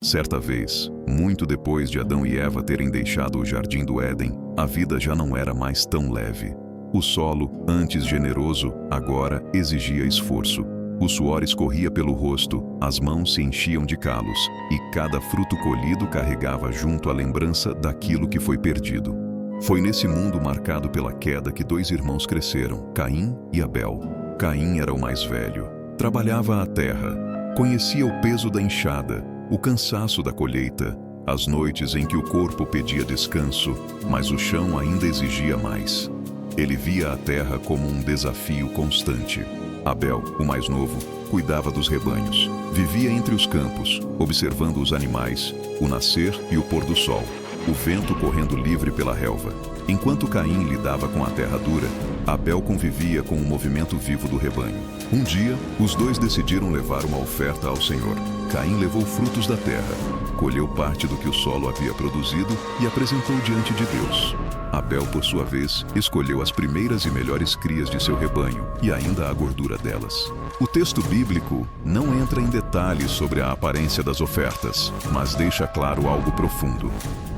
Certa vez, muito depois de Adão e Eva terem deixado o jardim do Éden, a vida já não era mais tão leve. O solo, antes generoso, agora exigia esforço. O suor escorria pelo rosto, as mãos se enchiam de calos, e cada fruto colhido carregava junto a lembrança daquilo que foi perdido. Foi nesse mundo marcado pela queda que dois irmãos cresceram, Caim e Abel. Caim era o mais velho. Trabalhava a terra. Conhecia o peso da enxada, o cansaço da colheita, as noites em que o corpo pedia descanso, mas o chão ainda exigia mais. Ele via a terra como um desafio constante. Abel, o mais novo, cuidava dos rebanhos. Vivia entre os campos, observando os animais, o nascer e o pôr do sol, o vento correndo livre pela relva. Enquanto Caim lidava com a terra dura, Abel convivia com o movimento vivo do rebanho. Um dia, os dois decidiram levar uma oferta ao Senhor. Caim levou frutos da terra, colheu parte do que o solo havia produzido e apresentou diante de Deus. Abel, por sua vez, escolheu as primeiras e melhores crias de seu rebanho e ainda a gordura delas. O texto bíblico não entra em detalhes sobre a aparência das ofertas, mas deixa claro algo profundo.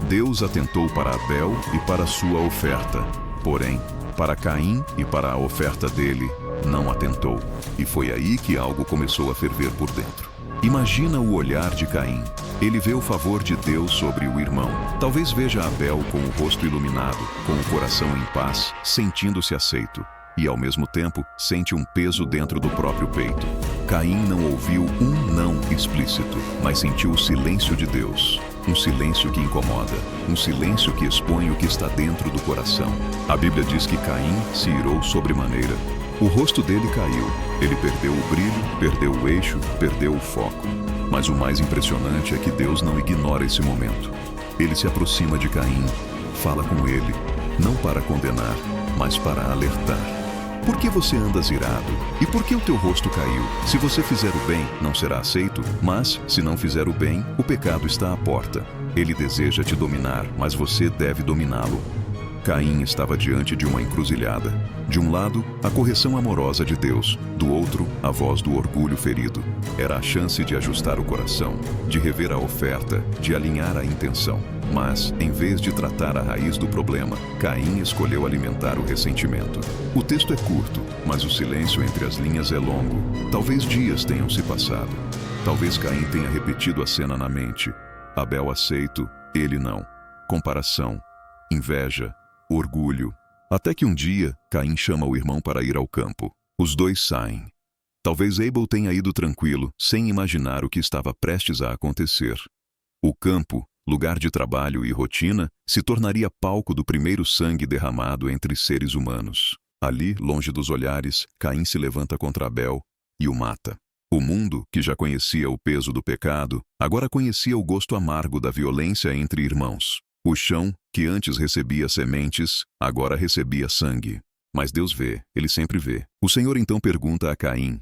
Deus atentou para Abel e para sua oferta, porém, para Caim e para a oferta dele, não atentou. E foi aí que algo começou a ferver por dentro. Imagina o olhar de Caim. Ele vê o favor de Deus sobre o irmão. Talvez veja Abel com o rosto iluminado, com o coração em paz, sentindo-se aceito. E ao mesmo tempo, sente um peso dentro do próprio peito. Caim não ouviu um não explícito, mas sentiu o silêncio de Deus. Um silêncio que incomoda, um silêncio que expõe o que está dentro do coração. A Bíblia diz que Caim se irou sobremaneira. O rosto dele caiu, ele perdeu o brilho, perdeu o eixo, perdeu o foco. Mas o mais impressionante é que Deus não ignora esse momento. Ele se aproxima de Caim, fala com ele, não para condenar, mas para alertar. Por que você andas irado? E por que o teu rosto caiu? Se você fizer o bem, não será aceito, mas, se não fizer o bem, o pecado está à porta. Ele deseja te dominar, mas você deve dominá-lo. Caim estava diante de uma encruzilhada. De um lado, a correção amorosa de Deus. Do outro, a voz do orgulho ferido. Era a chance de ajustar o coração, de rever a oferta, de alinhar a intenção. Mas, em vez de tratar a raiz do problema, Caim escolheu alimentar o ressentimento. O texto é curto, mas o silêncio entre as linhas é longo. Talvez dias tenham se passado. Talvez Caim tenha repetido a cena na mente. Abel aceito, ele não. Comparação, inveja, orgulho. Até que um dia, Caim chama o irmão para ir ao campo. Os dois saem. Talvez Abel tenha ido tranquilo, sem imaginar o que estava prestes a acontecer. O campo, lugar de trabalho e rotina, se tornaria palco do primeiro sangue derramado entre seres humanos. Ali, longe dos olhares, Caim se levanta contra Abel e o mata. O mundo, que já conhecia o peso do pecado, agora conhecia o gosto amargo da violência entre irmãos. O chão, que antes recebia sementes, agora recebia sangue. Mas Deus vê, ele sempre vê. O Senhor então pergunta a Caim: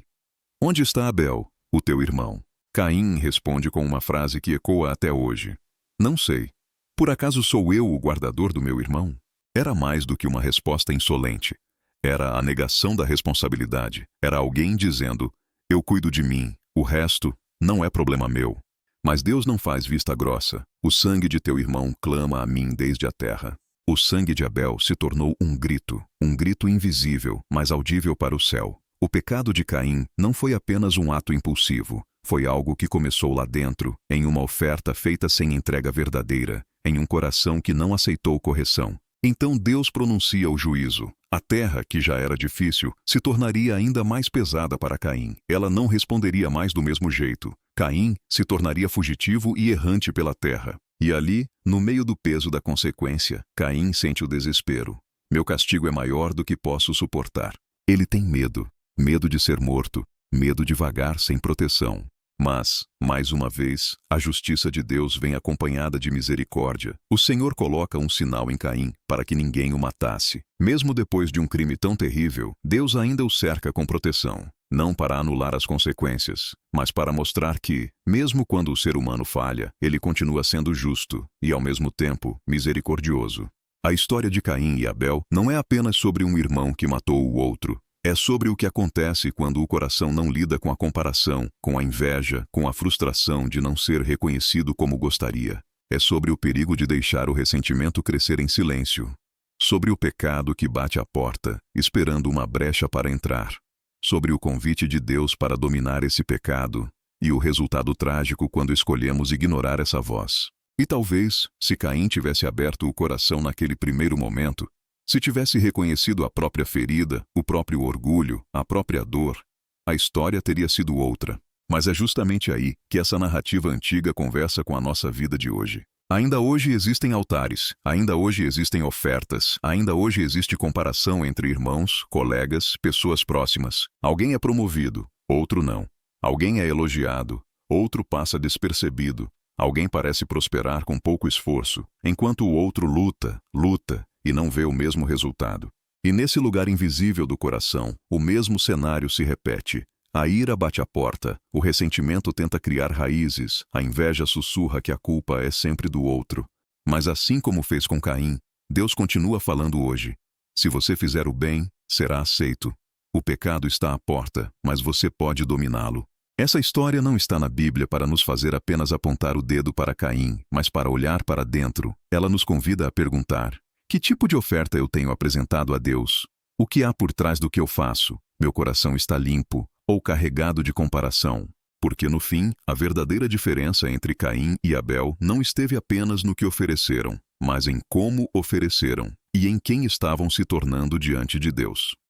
onde está Abel, o teu irmão? Caim responde com uma frase que ecoa até hoje: não sei. Por acaso sou eu o guardador do meu irmão? Era mais do que uma resposta insolente. Era a negação da responsabilidade. Era alguém dizendo: eu cuido de mim, o resto não é problema meu. Mas Deus não faz vista grossa. O sangue de teu irmão clama a mim desde a terra. O sangue de Abel se tornou um grito invisível, mas audível para o céu. O pecado de Caim não foi apenas um ato impulsivo. Foi algo que começou lá dentro, em uma oferta feita sem entrega verdadeira, em um coração que não aceitou correção. Então Deus pronuncia o juízo. A terra, que já era difícil, se tornaria ainda mais pesada para Caim. Ela não responderia mais do mesmo jeito. Caim se tornaria fugitivo e errante pela terra. E ali, no meio do peso da consequência, Caim sente o desespero. Meu castigo é maior do que posso suportar. Ele tem medo. Medo de ser morto. Medo de vagar sem proteção. Mas, mais uma vez, a justiça de Deus vem acompanhada de misericórdia. O Senhor coloca um sinal em Caim para que ninguém o matasse. Mesmo depois de um crime tão terrível, Deus ainda o cerca com proteção. Não para anular as consequências, mas para mostrar que, mesmo quando o ser humano falha, ele continua sendo justo e, ao mesmo tempo, misericordioso. A história de Caim e Abel não é apenas sobre um irmão que matou o outro. É sobre o que acontece quando o coração não lida com a comparação, com a inveja, com a frustração de não ser reconhecido como gostaria. É sobre o perigo de deixar o ressentimento crescer em silêncio. Sobre o pecado que bate à porta, esperando uma brecha para entrar. Sobre o convite de Deus para dominar esse pecado, e o resultado trágico quando escolhemos ignorar essa voz. E talvez, se Caim tivesse aberto o coração naquele primeiro momento, se tivesse reconhecido a própria ferida, o próprio orgulho, a própria dor, a história teria sido outra. Mas é justamente aí que essa narrativa antiga conversa com a nossa vida de hoje. Ainda hoje existem altares, ainda hoje existem ofertas, ainda hoje existe comparação entre irmãos, colegas, pessoas próximas. Alguém é promovido, outro não. Alguém é elogiado, outro passa despercebido. Alguém parece prosperar com pouco esforço, enquanto o outro luta e não vê o mesmo resultado. E nesse lugar invisível do coração, o mesmo cenário se repete. A ira bate à porta, o ressentimento tenta criar raízes, a inveja sussurra que a culpa é sempre do outro. Mas assim como fez com Caim, Deus continua falando hoje. Se você fizer o bem, será aceito. O pecado está à porta, mas você pode dominá-lo. Essa história não está na Bíblia para nos fazer apenas apontar o dedo para Caim, mas para olhar para dentro. Ela nos convida a perguntar: que tipo de oferta eu tenho apresentado a Deus? O que há por trás do que eu faço? Meu coração está limpo ou carregado de comparação? Porque no fim, a verdadeira diferença entre Caim e Abel não esteve apenas no que ofereceram, mas em como ofereceram e em quem estavam se tornando diante de Deus.